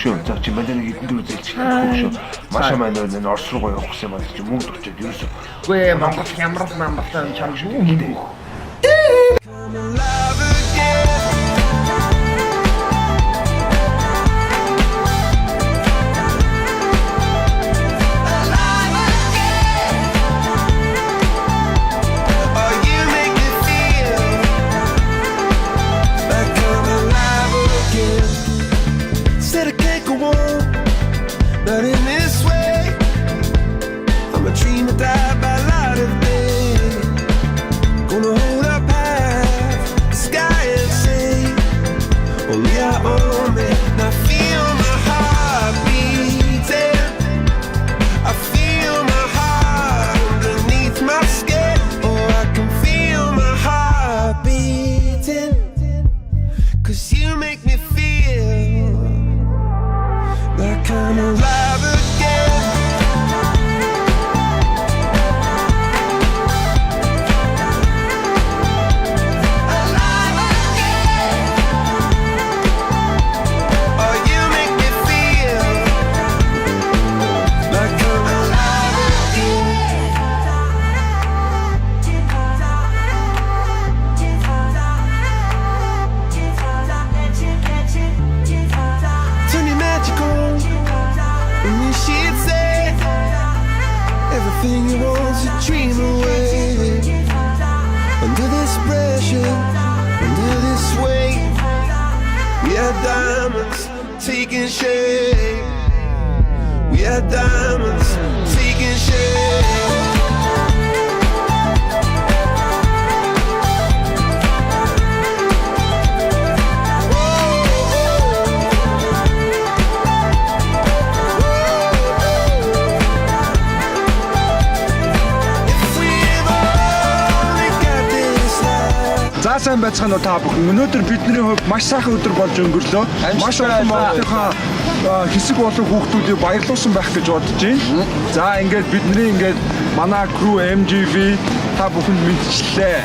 Шүү. За чи мэдэн нэг хэдэн үзэл шүү. Маша маань нөр Орос руу явах гэсэн юм чи мөнгө төрчөөд ерөөсөө. Үгүй Монгол ямар Монголтой чам шүү. Not in this way. I'm a dream that died by light of day. Gonna hold up high the sky and say, only I own it. And I feel my heart beating. I feel my heart underneath my skin. Oh, I can feel my heart beating. 'Cause you make me feel like I'm alive again. Alive again. Oh, you make me feel like I'm alive again. Turn your magic on. And then she'd say, everything you want's a dream away. Under this pressure, under this weight, we are diamonds taking shape. We are diamonds taking shape. За сайн байцгаана уу та бүхэн. Өнөөдөр бидний хувьд маш сайхан өдөр болж өнгөрлөө. Маш олон Монголынхаа хэсэг болон хүүхдүүдийг баярлуулсан байх гэж бодож байна. За ингээд бидний манай crew MGV та бүхэнд мэдчлээ.